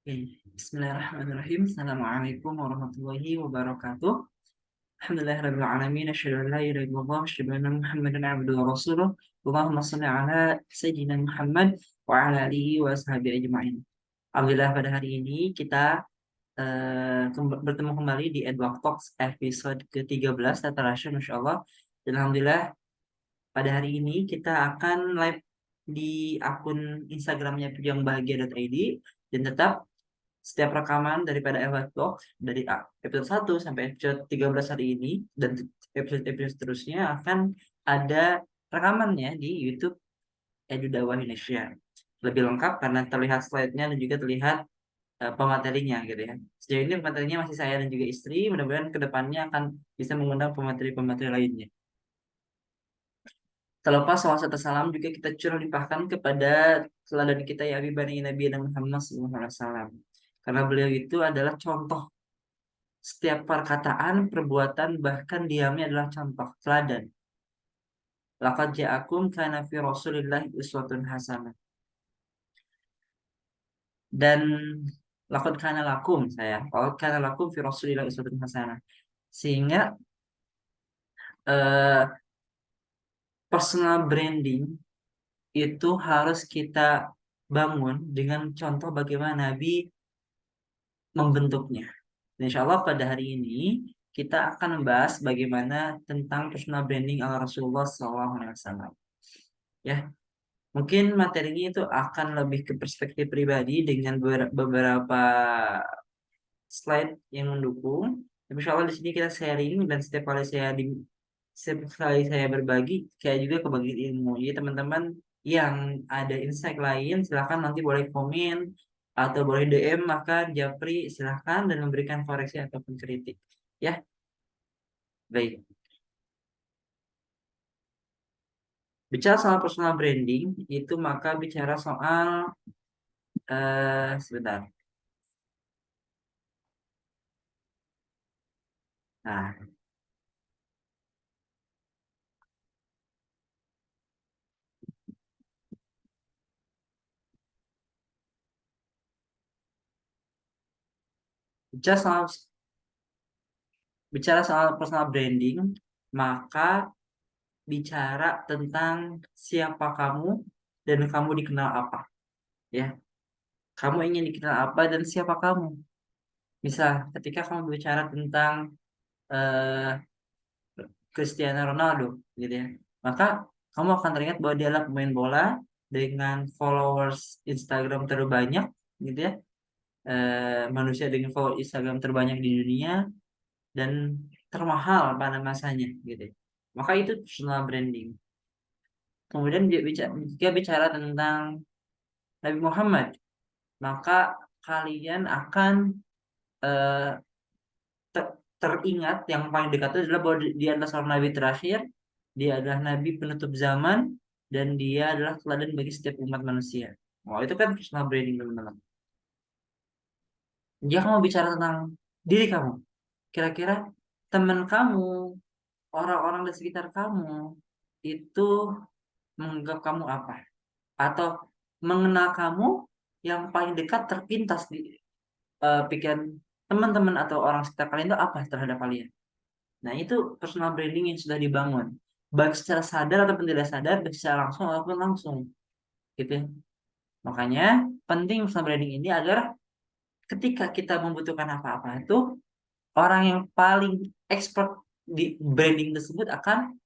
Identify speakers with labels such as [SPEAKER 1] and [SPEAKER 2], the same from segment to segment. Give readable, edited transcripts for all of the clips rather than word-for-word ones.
[SPEAKER 1] Oke, Bismillahirrahmanirrahim. Assalamualaikum warahmatullahi wabarakatuh. Alhamdulillahirabbil alamin. Asyhadu an la ilaha illallah, asyhadu anna Muhammadan abduhu wa rasuluh. Allahumma shalli ala sayyidina Muhammad wa ala alihi wa sahbihi ajma'in. Alhamdulillah pada hari ini kita bertemu kembali di Edward Talks episode ke-13 Tata Rasya, Masya Allah. Dan Alhamdulillah pada hari ini kita akan live di akun Instagramnya pujangbahagia.id, dan tetap setiap rekaman daripada Edward Talks dari episode 1 sampai episode 13 hari ini dan episode-episode seterusnya akan ada rekamannya di YouTube Edu Dakwah Indonesia. Lebih lengkap karena terlihat slide-nya dan juga terlihat pematerinya gitu ya. Sejauh ini pematerinya masih saya dan juga istri. Mudah-mudahan kedepannya akan bisa mengundang pemateri-pemateri lainnya. Terlepas salawat serta salam juga kita curah limpahkan kepada teladan kita ya Habibana Nabi Muhammad SAW. Karena beliau itu adalah contoh. Setiap perkataan, perbuatan, bahkan diamnya adalah contoh teladan. Laqad ja'akum kana fi Rasulillahi uswatun hasanah. Dan laqad kana lakum laqad kana lakum fi Rasulillahi uswatun hasanah. Sehingga eh, personal branding itu harus kita bangun dengan contoh bagaimana Nabi membentuknya. Dan insya Allah pada hari ini kita akan membahas bagaimana tentang personal branding ala Rasulullah SAW. Ya, mungkin materinya itu akan lebih ke perspektif pribadi dengan beberapa slide yang mendukung. Tapi insya Allah di sini kita sharing, dan setiap kali saya berbagi, kayak juga kebagi ilmu. Jadi teman-teman yang ada insight lain, silahkan nanti boleh komen atau boleh DM, maka Japri silahkan dan memberikan koreksi ataupun kritik. Ya, baik. Bicara soal personal branding, itu maka bicara soal sebentar. Nah, bicara soal bicara soal personal branding, maka bicara tentang siapa kamu dan kamu dikenal apa. Ya, kamu ingin dikenal apa dan siapa kamu. Misal, ketika kamu bicara tentang eh, Cristiano Ronaldo, gitu ya, maka kamu akan teringat bahwa dia adalah pemain bola dengan followers Instagram terbanyak, gitu ya, manusia dengan follow Instagram terbanyak di dunia dan termahal pada masanya, gitu ya. Maka itu personal branding. Kemudian jika bicara tentang Nabi Muhammad, maka kalian akan eh, teringat yang paling dekat itu adalah bahwa dia adalah seorang nabi terakhir, dia adalah nabi penutup zaman, dan dia adalah teladan bagi setiap umat manusia. Wow, itu kan personal branding, teman-teman. Jika kamu bicara tentang diri kamu, kira-kira teman kamu, orang-orang di sekitar kamu itu menganggap kamu apa? Atau mengenal kamu yang paling dekat terpintas di pikiran teman-teman atau orang sekitar kalian itu apa terhadap kalian? Nah, itu personal branding yang sudah dibangun. Baik secara sadar ataupun tidak sadar, baik secara langsung ataupun langsung. Gitu ya. Makanya penting personal branding ini agar ketika kita membutuhkan apa-apa itu, orang yang paling expert di branding tersebut akan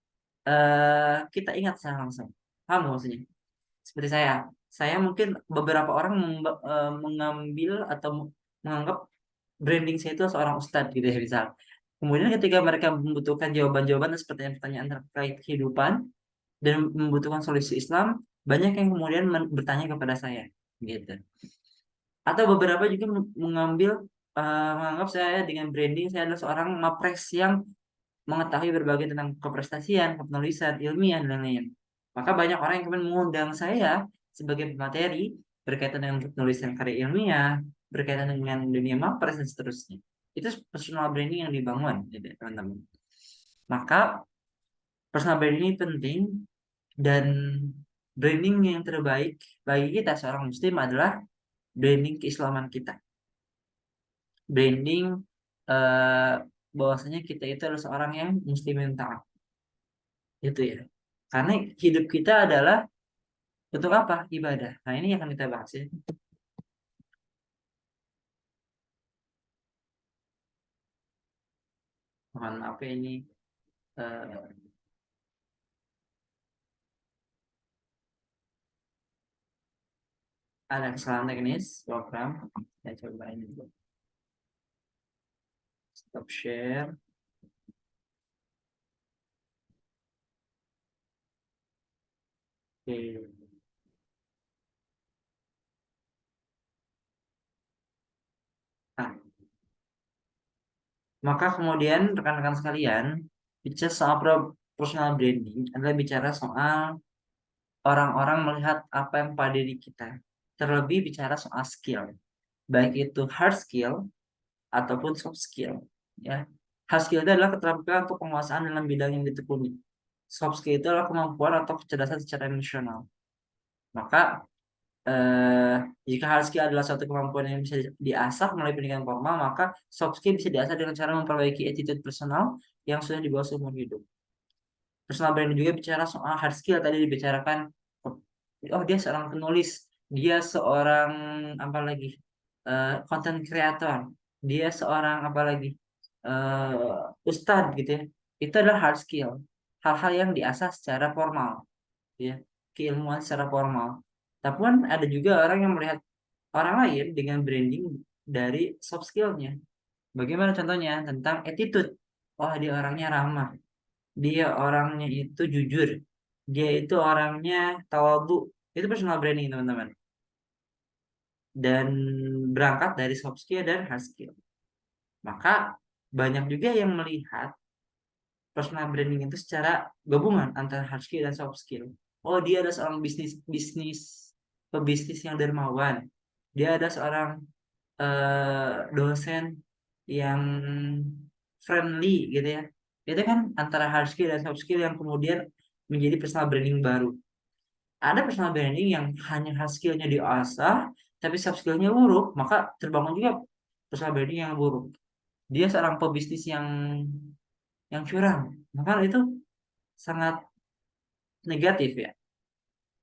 [SPEAKER 1] kita ingat secara langsung. Paham maksudnya? Seperti saya. Saya mungkin beberapa orang mengambil atau menganggap branding saya itu seorang ustadz gitu ya misal. Kemudian ketika mereka membutuhkan jawaban-jawaban dan pertanyaan-pertanyaan terkait kehidupan dan membutuhkan solusi Islam, banyak yang kemudian bertanya kepada saya, gitu. Atau beberapa juga menganggap saya dengan branding saya adalah seorang mapres yang mengetahui berbagai tentang keprestasian, kepenulisan, ilmiah dan lain-lain. Maka banyak orang yang kemudian mengundang saya sebagai pemateri berkaitan dengan penulisan karya ilmiah, berkaitan dengan dunia mapres dan seterusnya. Itu personal branding yang dibangun, gitu, teman-teman. Maka personal branding ini penting, dan branding yang terbaik bagi kita seorang muslim adalah branding keislaman kita. branding eh, bahwasanya kita itu adalah seorang yang muslimin taat, itu ya. Karena hidup kita adalah untuk apa? Ibadah. Nah, ini akan kita bahas ya. Mohon maaf ya ini eh, ada kesalahan teknis program. Saya coba ini dulu. Stop share. Oke. Nah, maka kemudian rekan-rekan sekalian, bicara soal personal branding adalah bicara soal orang-orang melihat apa yang pada diri kita. Terlebih bicara soal skill, baik itu hard skill ataupun soft skill. Ya, hard skill itu adalah keterampilan untuk penguasaan dalam bidang yang ditekuni. Soft skill itu adalah kemampuan atau kecerdasan secara emosional. Maka eh, jika hard skill adalah suatu kemampuan yang bisa diasah melalui pendidikan formal, maka soft skill bisa diasah dengan cara memperbaiki attitude personal yang sudah dibawa seumur hidup. Personal branding juga bicara soal hard skill tadi dibicarakan. Oh, dia seorang penulis, dia seorang apa lagi? Content creator, dia seorang apa lagi? Ustadz gitu ya. Itu adalah hard skill. Hal-hal yang diasah secara formal, ya, keilmuan secara formal. Tapi kan ada juga orang yang melihat orang lain dengan branding dari soft skillnya. Bagaimana contohnya tentang attitude? Oh, dia orangnya ramah, dia orangnya itu jujur, dia itu orangnya tawadhu. Itu personal branding teman-teman, dan berangkat dari soft skill dan hard skill. Maka banyak juga yang melihat personal branding itu secara gabungan antara hard skill dan soft skill. Oh, dia ada seorang bisnis pebisnis yang dermawan, dia ada seorang dosen yang friendly gitu ya. Itu kan antara hard skill dan soft skill yang kemudian menjadi personal branding baru. Ada personal branding yang hanya hard skillnya diasah tapi soft skillnya buruk, maka terbangun juga personal branding yang buruk. Dia seorang pebisnis yang curang, maka itu sangat negatif ya.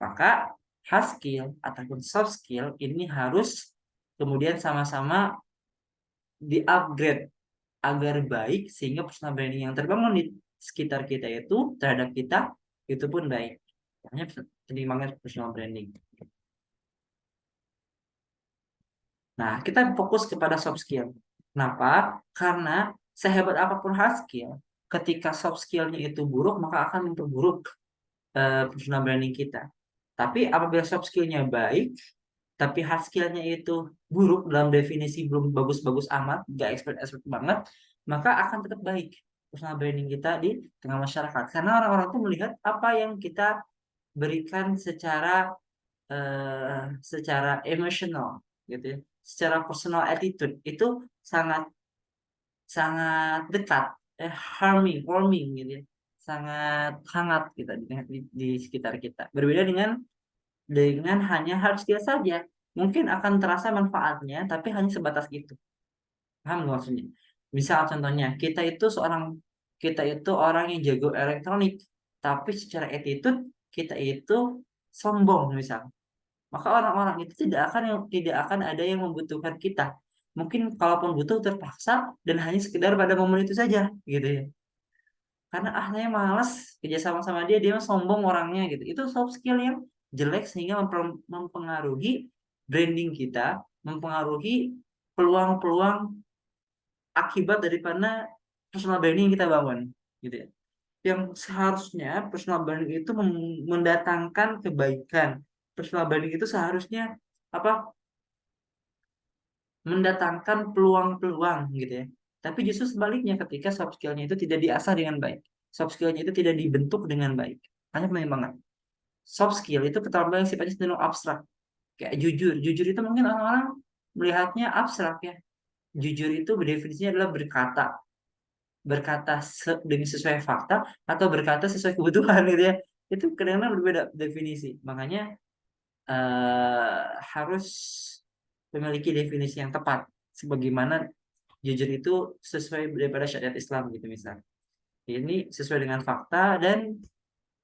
[SPEAKER 1] Maka hard skill ataupun soft skill ini harus kemudian sama-sama di-upgrade agar baik sehingga personal branding yang terbangun di sekitar kita itu terhadap kita itu pun baik. Makanya penting personal branding. Nah, kita fokus kepada soft skill. Kenapa? Karena sehebat apapun hard skill, ketika soft skillnya itu buruk, maka akan memperburuk personal branding kita. Tapi apabila soft skillnya baik, tapi hard skillnya itu buruk dalam definisi belum bagus-bagus amat, gak expert-expert banget, maka akan tetap baik personal branding kita di tengah masyarakat. Karena orang-orang tuh melihat apa yang kita berikan secara emosional gitu ya, secara personal attitude itu sangat sangat dekat, warming gitu ya, sangat hangat kita di sekitar kita. Berbeda dengan hanya hard skill saja, mungkin akan terasa manfaatnya tapi hanya sebatas itu. Paham nggak maksudnya? Misal contohnya kita itu orang yang jago elektronik, tapi secara attitude kita itu sombong misal, maka orang-orang itu tidak akan ada yang membutuhkan kita. Mungkin kalaupun butuh terpaksa dan hanya sekedar pada momen itu saja gitu ya. Karena saya malas kerja sama dia, dia mah sombong orangnya gitu. Itu soft skill yang jelek sehingga mempengaruhi branding kita, mempengaruhi peluang-peluang akibat daripada personal branding yang kita bangun gitu ya. Yang seharusnya personal branding itu mendatangkan kebaikan. Personal branding itu seharusnya apa? Mendatangkan peluang-peluang gitu ya. Tapi justru sebaliknya ketika soft skillnya itu tidak diasah dengan baik. Soft skillnya itu tidak dibentuk dengan baik. Hanya penting banget. Soft skill itu keterampilan yang sifatnya cenderung abstrak. Kayak jujur. Jujur itu mungkin orang-orang melihatnya abstrak ya. Jujur itu definisinya adalah berkata. Berkata dengan sesuai fakta atau berkata sesuai kebutuhan gitu ya. Itu kadang-kadang berbeda definisi. Makanya harus memiliki definisi yang tepat sebagaimana jujur itu sesuai daripada syariat Islam gitu misal. Ini sesuai dengan fakta dan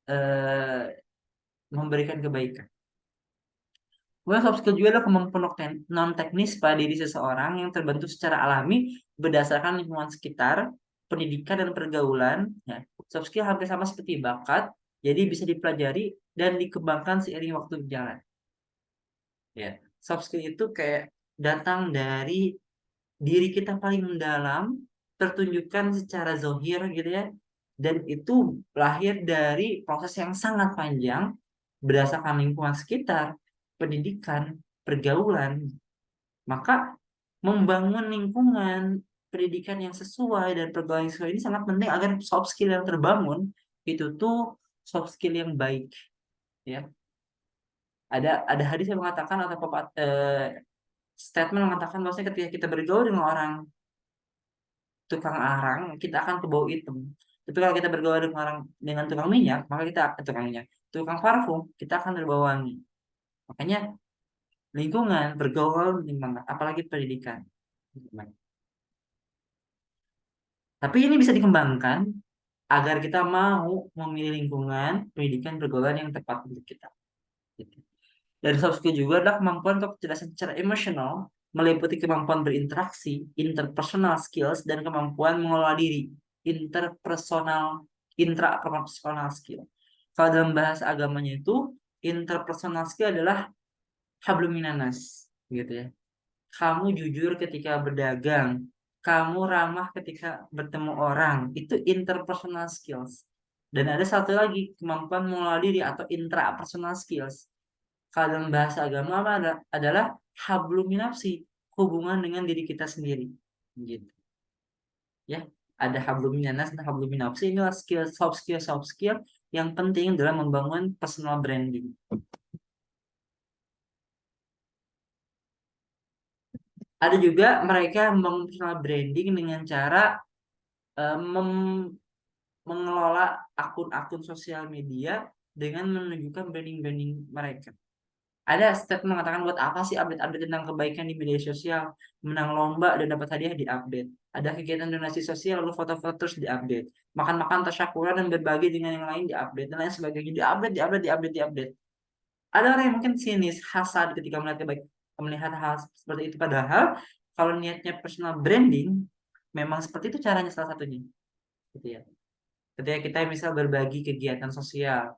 [SPEAKER 1] eh, memberikan kebaikan. Kemudian soft skill juga adalah kemampuan non teknis pada diri seseorang yang terbentuk secara alami berdasarkan lingkungan sekitar, pendidikan dan pergaulan. Ya. Soft skill hampir sama seperti bakat, jadi bisa dipelajari dan dikembangkan seiring waktu berjalan. Ya. Soft skill itu kayak datang dari diri kita paling mendalam, tertunjukkan secara zohir gitu ya, dan itu lahir dari proses yang sangat panjang berdasarkan lingkungan sekitar, pendidikan, pergaulan. Maka membangun lingkungan pendidikan yang sesuai dan pergaulan yang sesuai ini sangat penting agar soft skill yang terbangun itu tuh soft skill yang baik ya. Ada hadis yang mengatakan atau statement mengatakan bahwasanya ketika kita bergaul dengan orang tukang arang, kita akan ke bau hitam. Tapi kalau kita bergaul dengan orang dengan tukang minyak, maka kita tukang minyak, tukang parfum, kita akan berbau wangi. Makanya lingkungan, bergaul penting banget, apalagi pendidikan. Tapi ini bisa dikembangkan agar kita mau memilih lingkungan pendidikan pergaulan yang tepat untuk kita. Gitu. Dan soft skill juga adalah kemampuan untuk kecerdasan secara emosional, meliputi kemampuan berinteraksi, interpersonal skills, dan kemampuan mengelola diri, interpersonal, intrapersonal skill. Kalau dalam bahasa agamanya itu, interpersonal skill adalah hablum minanas, gitu ya. Kamu jujur ketika berdagang, kamu ramah ketika bertemu orang, itu interpersonal skills. Dan ada satu lagi, kemampuan mengelola diri atau intrapersonal skills. Kalau dalam bahasa agama adalah hablum minafsi, hubungan dengan diri kita sendiri. Gitu. Ya, ada hablum minanas dan hablum minafsi. Inilah soft skill yang penting dalam membangun personal branding. Ada juga mereka membangun personal branding dengan cara eh, mem- mengelola akun-akun sosial media dengan menunjukkan branding-branding mereka. Ada statement mengatakan buat apa sih update-update tentang kebaikan di media sosial, menang lomba dan dapat hadiah di update. Ada kegiatan donasi sosial lalu foto-foto terus di update. Makan-makan tasyakuran dan berbagi dengan yang lain di update dan lain sebagainya di update, di update, di update, di update. Ada orang yang mungkin sinis, hasad ketika melihat hal seperti itu. Padahal kalau niatnya personal branding, memang seperti itu caranya salah satunya. Gitu ya. Ketika kita misal berbagi kegiatan sosial,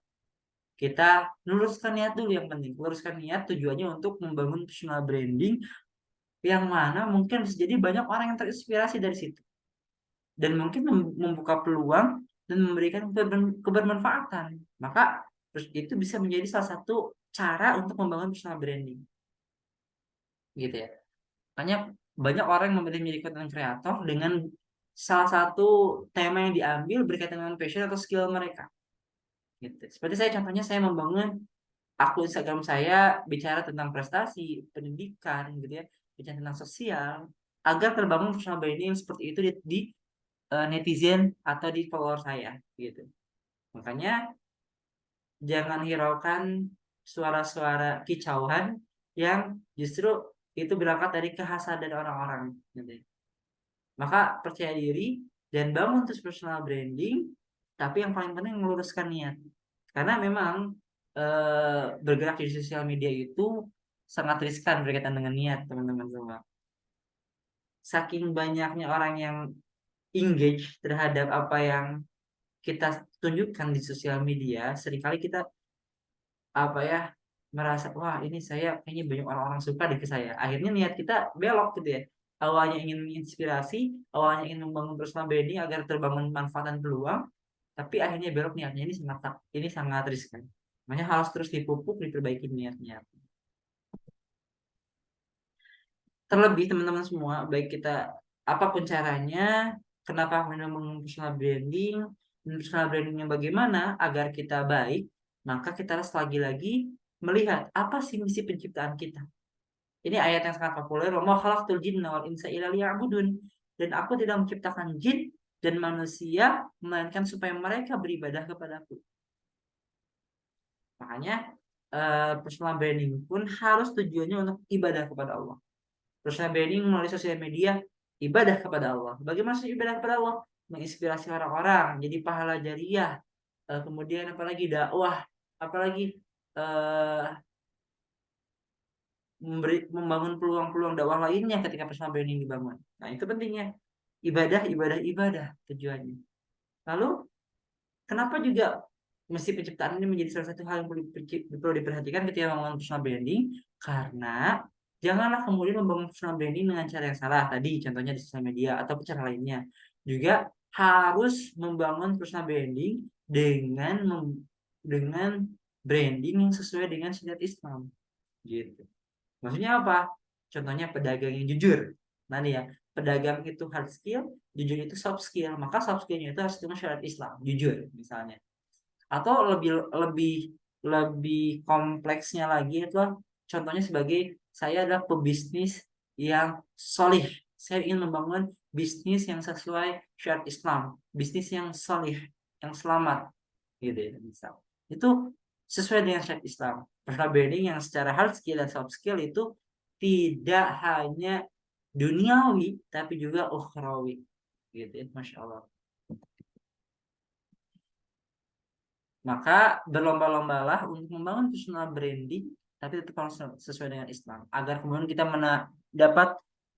[SPEAKER 1] kita luruskan niat dulu yang penting. Luruskan niat tujuannya untuk membangun personal branding yang mana mungkin bisa jadi banyak orang yang terinspirasi dari situ. Dan mungkin membuka peluang dan memberikan kebermanfaatan. Maka terus itu bisa menjadi salah satu cara untuk membangun personal branding. Gitu ya. Makanya banyak orang yang memilih menjadi content creator dengan salah satu tema yang diambil berkaitan dengan passion atau skill mereka. Gitu. Seperti saya contohnya saya membangun akun Instagram saya bicara tentang prestasi, pendidikan, gitu ya, bicara tentang sosial, agar terbangun personal branding seperti itu di netizen atau di follower saya, gitu. Makanya jangan hiraukan suara-suara kicauan yang justru itu berangkat dari kehasadan orang-orang, gitu. Maka percaya diri dan bangun terus personal branding, tapi yang paling penting meluruskan niat. Karena memang bergerak di sosial media itu sangat riskan berkaitan dengan niat, teman-teman semua. Saking banyaknya orang yang engage terhadap apa yang kita tunjukkan di sosial media, seringkali kita apa ya merasa wah ini saya kayaknya banyak orang-orang suka deh ke saya. Akhirnya niat kita belok gitu ya. Awalnya ingin menginspirasi, awalnya ingin membangun personal branding agar terbangun manfaat dan peluang, tapi akhirnya belok niatnya ini sangat riskan. Makanya harus terus dipupuk, diperbaiki niatnya. Terlebih teman-teman semua, baik kita apapun caranya, kenapa membangun personal branding, dan personal brandingnya bagaimana agar kita baik, maka kita harus lagi-lagi melihat apa sih misi penciptaan kita. Ini ayat yang sangat populer, "Wa ma khalaqtul jinna wal insa illa liya'budun." Dan aku tidak menciptakan jin dan manusia melainkan supaya mereka beribadah kepadaku. Makanya personal branding pun harus tujuannya untuk ibadah kepada Allah. Personal branding melalui sosial media ibadah kepada Allah. Bagaimana ibadah kepada Allah? Menginspirasi orang-orang, jadi pahala jariah. Kemudian apalagi dakwah, apalagi eh, membangun peluang-peluang dakwah lainnya ketika personal branding dibangun. Nah, itu pentingnya. Ibadah, ibadah, ibadah tujuannya. Lalu, kenapa juga mesti penciptaan ini menjadi salah satu hal yang perlu diperhatikan ketika membangun personal branding? Karena janganlah kemudian membangun personal branding dengan cara yang salah. Tadi contohnya di sosial media atau cara lainnya. Juga harus membangun personal branding dengan branding yang sesuai dengan syariat Islam. Gitu. Maksudnya apa? Contohnya pedagang yang jujur. Nah nih ya, pedagang itu hard skill, jujur itu soft skill. Maka soft skillnya itu harus dengan syariat Islam, jujur misalnya. Atau lebih lebih lebih kompleksnya lagi itu contohnya sebagai saya adalah pebisnis yang solih. Saya ingin membangun bisnis yang sesuai syariat Islam, bisnis yang solih, yang selamat, gitu ya misal. Itu sesuai dengan syariat Islam. Personal branding yang secara hard skill dan soft skill itu tidak hanya duniawi tapi juga ukhrawi, gitu ya, masya Allah. Maka berlomba-lombalah untuk membangun personal branding, tapi tetap harus sesuai dengan Islam, agar kemudian kita dapat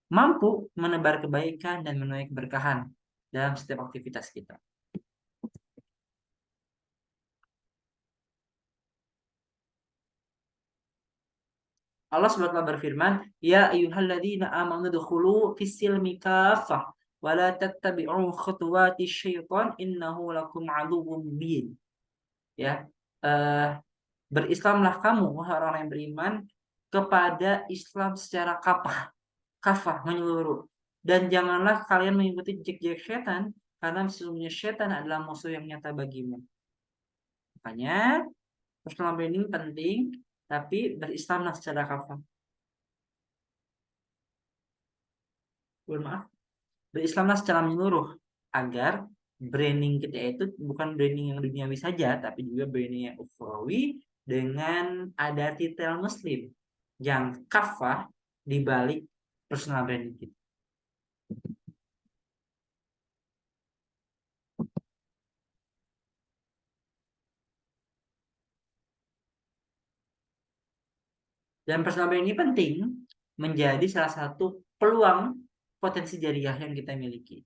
[SPEAKER 1] mampu menebar kebaikan dan menuai keberkahan dalam setiap aktivitas kita. Allah SWT berfirman, Ya ayyuhalladzina amanu dukhulu fis-silmi kaffah wa la tattabi'u khutuwati syaitan innahu lakum aduwwum mubin. Ya, eh, berislamlah kamu wahai orang yang beriman kepada Islam secara kafah menyeluruh, dan janganlah kalian mengikuti jejak-jejak setan, karena sesungguhnya setan adalah musuh yang nyata bagimu. Makanya personal branding penting, tapi berislamlah secara kafah. Maaf, berislamlah secara menyeluruh, agar branding kita itu bukan branding yang duniawi saja, tapi juga branding yang ukhrawi dengan ada titel muslim yang kafah di balik personal branding kita. Dan personal branding ini penting menjadi salah satu peluang potensi jariah yang kita miliki.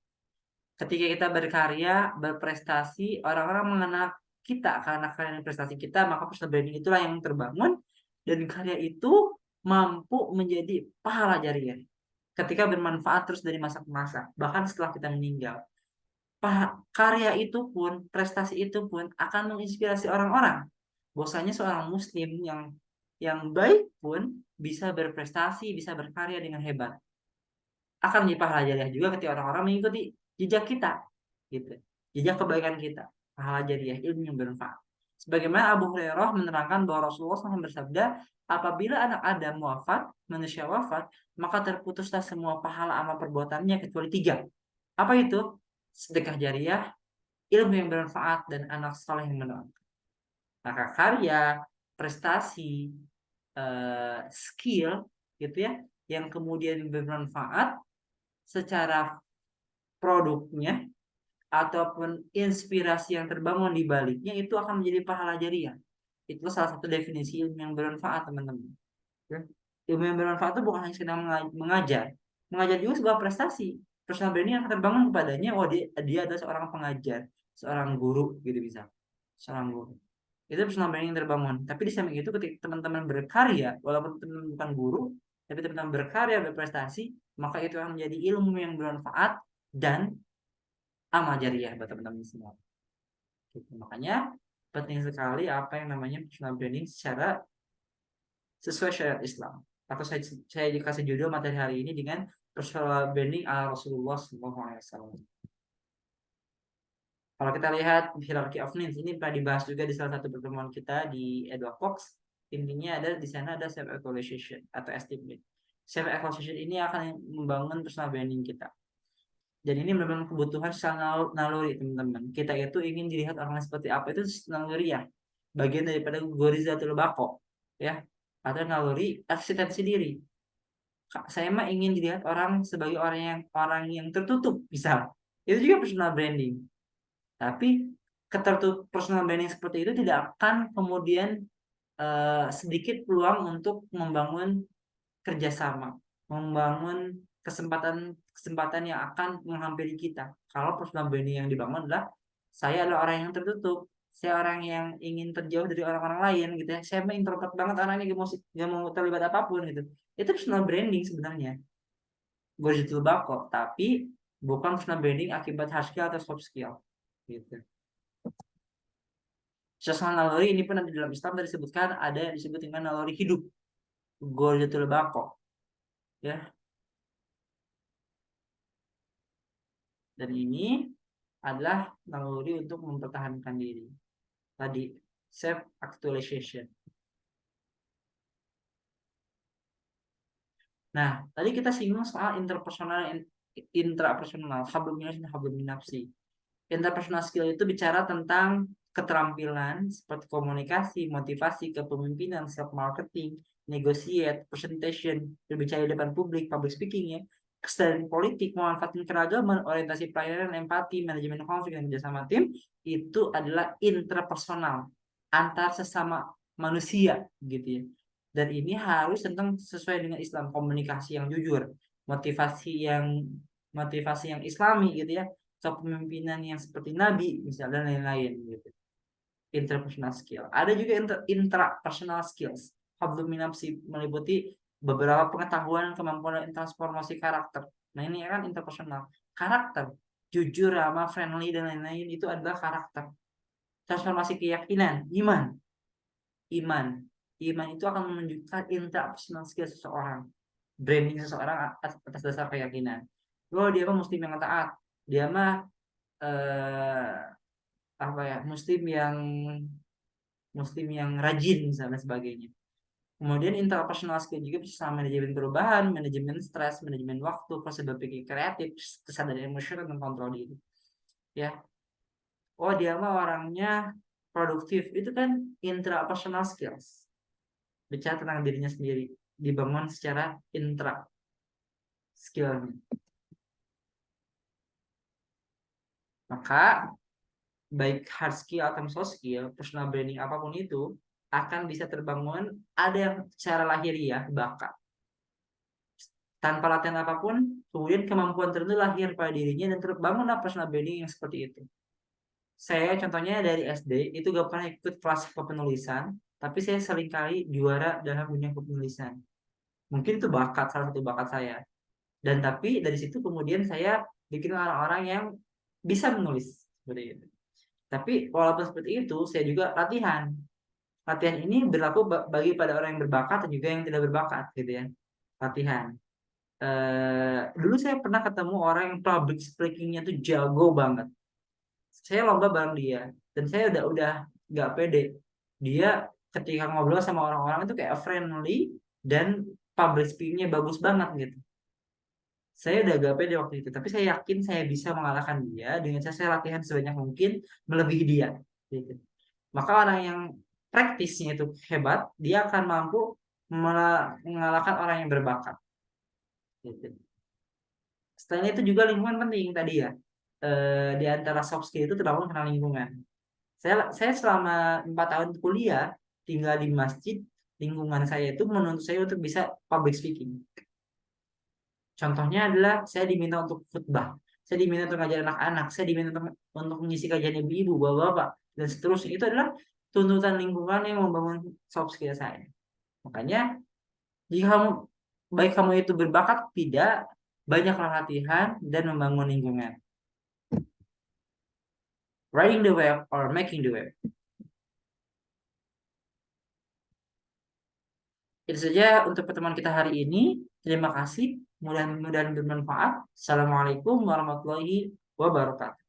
[SPEAKER 1] Ketika kita berkarya, berprestasi, orang-orang mengenal kita karena karya dan prestasi kita, maka personal branding itulah yang terbangun, dan karya itu mampu menjadi pahala jariah ketika bermanfaat terus dari masa ke masa, bahkan setelah kita meninggal. Karya itu pun, prestasi itu pun akan menginspirasi orang-orang. Bahwasanya seorang muslim yang baik pun bisa berprestasi, bisa berkarya dengan hebat. Akan menjadi pahala jariah juga ketika orang-orang mengikuti jejak kita, gitu. Jejak kebaikan kita, pahala jariah, ilmu yang bermanfaat. Sebagaimana Abu Hurairah menerangkan bahwa Rasulullah SAW bersabda, apabila anak Adam wafat, manusia wafat, maka terputuslah semua pahala amal perbuatannya kecuali tiga. Apa itu? Sedekah jariah, ilmu yang bermanfaat, dan anak saleh yang mendoakan. Maka karya, prestasi, skill, gitu ya, yang kemudian bermanfaat secara produknya ataupun inspirasi yang terbangun di baliknya itu akan menjadi pahala jariah. Itu salah satu definisi ilmu yang bermanfaat, teman-teman. Ya. Ilmu yang bermanfaat itu bukan hanya sekedar mengajar. Mengajar juga sebuah prestasi. Personal branding yang terbangun kepadanya, oh dia adalah seorang pengajar, seorang guru, gitu bisa. Seorang guru. Itu personal branding yang terbangun. Tapi di samping itu ketika teman-teman berkarya, walaupun teman-teman bukan guru, tapi teman-teman berkarya, berprestasi, maka itu akan menjadi ilmu yang bermanfaat dan amal jariah buat teman-teman semua. Gitu. Makanya penting sekali apa yang namanya personal branding secara sesuai syariat Islam. Atau saya dikasih judul materi hari ini dengan personal branding ala Rasulullah SAW. Kalau kita lihat hierarchy of needs, ini pernah dibahas juga di salah satu pertemuan kita di Edward Fox. Intinya ada di sana ada self actualization atau estimate. Self actualization ini akan membangun personal branding kita. Dan ini memang kebutuhan secara naluri, teman-teman. Kita itu ingin dilihat orang seperti apa, itu naluri ya. Bagian daripada gorizatul bako, ya. Atau naluri eksistensi diri. Saya mah ingin dilihat orang sebagai orang yang tertutup, misal. Itu juga personal branding. Tapi personal branding seperti itu tidak akan kemudian sedikit peluang untuk membangun kerjasama, membangun kesempatan yang akan menghampiri kita. Kalau personal branding yang dibangun adalah saya adalah orang yang tertutup, saya orang yang ingin terjauh dari orang-orang lain gitu ya. Saya mah introvert banget orangnya, gak mau terlibat apapun gitu. Itu personal branding sebenarnya. Gue itu bako, tapi bukan personal branding akibat hard skill atau soft skill gitu. Sesuatu naluri ini pun ada di dalam Islam disebutkan, ada yang disebut dengan naluri hidup. Gorjatul bako ya. Dan ini adalah naluri untuk mempertahankan diri. Tadi self actualization. Nah, tadi kita singgung soal interpersonal dan intrapersonal, hablum minnas dan hablum minafsi. Interpersonal skill itu bicara tentang keterampilan seperti komunikasi, motivasi, kepemimpinan, self marketing, negotiate, presentation, berbicara di depan publik, public speaking ya, kesadaran politik, memanfaatkan keragaman, orientasi pelayanan, empati, manajemen konflik dan kerjasama tim, itu adalah interpersonal antar sesama manusia gitu ya. Dan ini harus tentang sesuai dengan Islam, komunikasi yang jujur, motivasi yang motivasi yang Islami gitu ya, kepemimpinan yang seperti Nabi misalnya dan lain-lain gitu. Interpersonal skill. Ada juga intrapersonal skills. Hablum minapsi meliputi beberapa pengetahuan, kemampuan dan transformasi karakter. Nah ini kan interpersonal. Karakter, jujur, ramah, friendly dan lain-lain itu adalah karakter. Transformasi keyakinan, iman. Iman itu akan menunjukkan intrapersonal skill seseorang. Branding seseorang atas dasar keyakinan. Oh dia mah muslim yang taat. Dia mah eh, apa ya, muslim yang rajin misalnya sebagainya. Kemudian interpersonal skill juga bisa sama manajemen perubahan, manajemen stres, manajemen waktu, proses berpikir kreatif, kesadaran emosional dan kontrol diri. Ya, oh dia mah orangnya produktif, itu kan intrapersonal skills. Bicara tentang dirinya sendiri, dibangun secara intra skill. Maka baik hard skill atau soft skill, personal branding apapun itu akan bisa terbangun ada yang secara lahiriah bakat. Tanpa latihan apapun, kemudian kemampuan tertentu lahir pada dirinya dan terbangunlah personal branding yang seperti itu. Saya contohnya dari SD itu gak pernah ikut kelas kepenulisan, tapi saya seringkali juara dalam dunia kepenulisan. Mungkin itu salah satu bakat saya. Dan tapi dari situ kemudian saya bikin orang-orang yang bisa menulis seperti itu. Tapi walaupun seperti itu, saya juga latihan. Latihan ini berlaku bagi pada orang yang berbakat dan juga yang tidak berbakat, gitu ya. Latihan. Dulu saya pernah ketemu orang yang public speakingnya tuh jago banget. Saya lomba bareng dia, dan saya udah nggak pede. Dia ketika ngobrol sama orang-orang itu kayak friendly dan public speakingnya bagus banget gitu. Saya udah gak pede waktu itu, tapi saya yakin saya bisa mengalahkan dia dengan cara saya latihan sebanyak mungkin melebihi dia. Gitu. Maka orang yang praktisnya itu hebat, dia akan mampu mengalahkan orang yang berbakat. Gitu. Selain itu juga lingkungan penting tadi ya. Di antara soft skill itu terbangun karena lingkungan. Saya selama 4 tahun kuliah tinggal di masjid, lingkungan saya itu menuntut saya untuk bisa public speaking. Contohnya adalah saya diminta untuk khutbah, saya diminta untuk ngajar anak-anak, saya diminta untuk mengisi kajian ibu-ibu, bapak-bapak, dan seterusnya. Itu adalah tuntutan lingkungan yang membangun soft skill saya. Makanya jika baik kamu itu berbakat tidak, banyaklah latihan dan membangun lingkungan. Writing the web or making the web. Itu saja untuk pertemuan kita hari ini. Terima kasih. Mudah-mudahan bermanfaat. Assalamualaikum warahmatullahi wabarakatuh.